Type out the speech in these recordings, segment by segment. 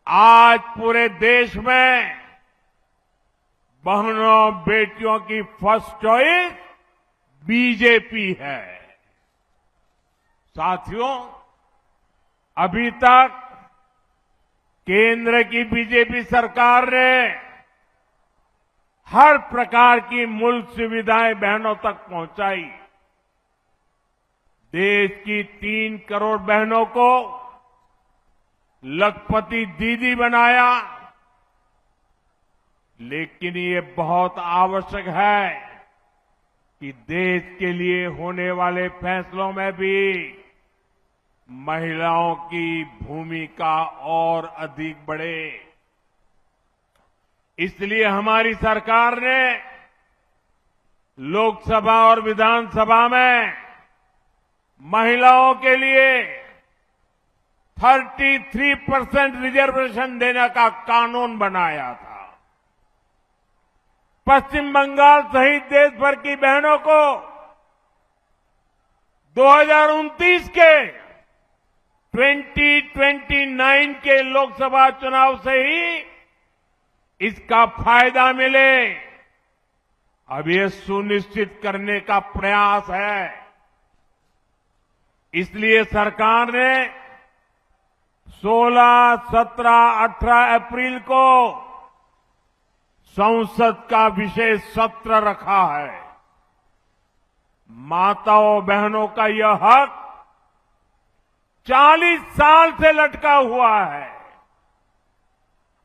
आज पूरे देश में बहनों बेटियों की फर्स्ट चॉइस बीजेपी है। साथियों, अभी तक केंद्र की बीजेपी सरकार ने हर प्रकार की मूल सुविधाएं बहनों तक पहुंचाई। देश की 3 करोड़ बहनों को लखपति दीदी बनाया, लेकिन ये बहुत आवश्यक है कि देश के लिए होने वाले फैसलों में भी महिलाओं की भूमिका और अधिक बढ़े। इसलिए हमारी सरकार ने लोकसभा और विधानसभा में महिलाओं के लिए 33% रिजर्वेशन देने का कानून बनाया था। पश्चिम बंगाल सहित देश भर की बहनों को 2029 के 2029 के लोकसभा चुनाव से ही इसका फायदा मिले, अब ये सुनिश्चित करने का प्रयास है। इसलिए सरकार ने 16, 17, 18 अप्रैल को संसद का विशेष सत्र रखा है। माताओं बहनों का यह हक 40 साल से लटका हुआ है।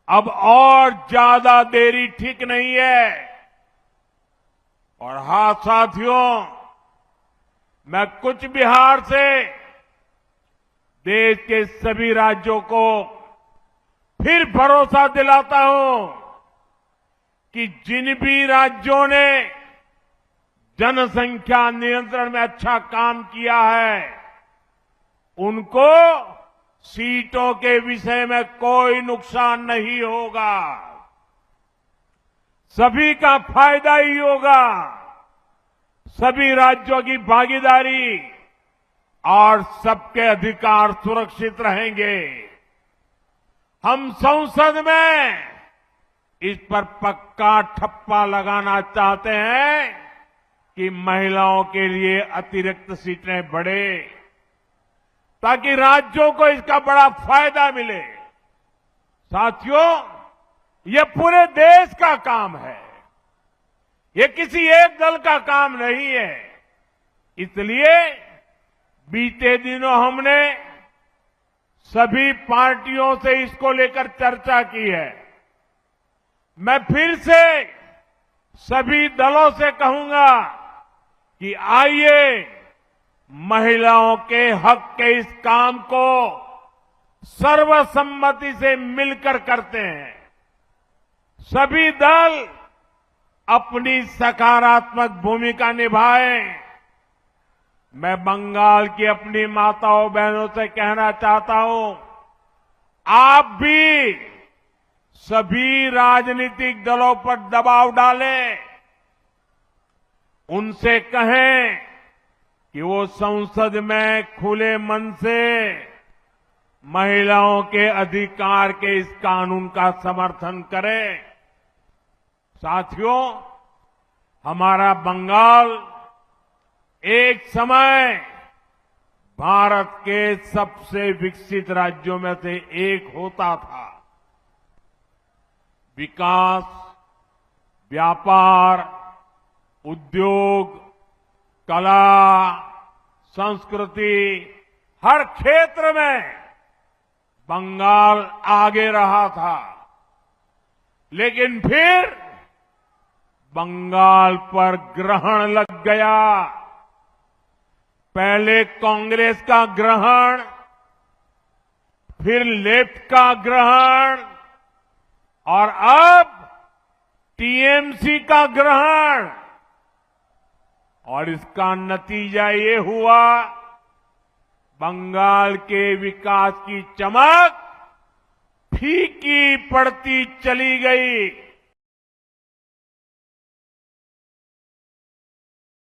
अब और ज्यादा देरी ठीक नहीं है। और हां साथियों, मैं कूच बिहार से देश के सभी राज्यों को फिर भरोसा दिलाता हूं कि जिन भी राज्यों ने जनसंख्या नियंत्रण में अच्छा काम किया है, उनको सीटों के विषय में कोई नुकसान नहीं होगा। सभी का फायदा ही होगा। सभी राज्यों की भागीदारी और सबके अधिकार सुरक्षित रहेंगे। हम संसद में इस पर पक्का ठप्पा लगाना चाहते हैं कि महिलाओं के लिए अतिरिक्त सीटें बढ़े, ताकि राज्यों को इसका बड़ा फायदा मिले। साथियों, ये पूरे देश का काम है, ये किसी एक दल का काम नहीं है। इसलिए बीते दिनों हमने सभी पार्टियों से इसको लेकर चर्चा की है। मैं फिर से सभी दलों से कहूंगा कि आइए महिलाओं के हक के इस काम को सर्वसम्मति से मिलकर करते हैं। सभी दल अपनी सकारात्मक भूमिका निभाएं। मैं बंगाल की अपनी माताओं बहनों से कहना चाहता हूं, आप भी सभी राजनीतिक दलों पर दबाव डालें। उनसे कहें कि वो संसद में खुले मन से महिलाओं के अधिकार के इस कानून का समर्थन करें। साथियों, हमारा बंगाल एक समय भारत के सबसे विकसित राज्यों में से एक होता था। विकास, व्यापार, उद्योग, कला, संस्कृति, हर क्षेत्र में बंगाल आगे रहा था। लेकिन फिर बंगाल पर ग्रहण लग गया। पहले कांग्रेस का ग्रहण, फिर लेफ्ट का ग्रहण और अब टीएमसी का ग्रहण। और इसका नतीजा ये हुआ, बंगाल के विकास की चमक फीकी पड़ती चली गई।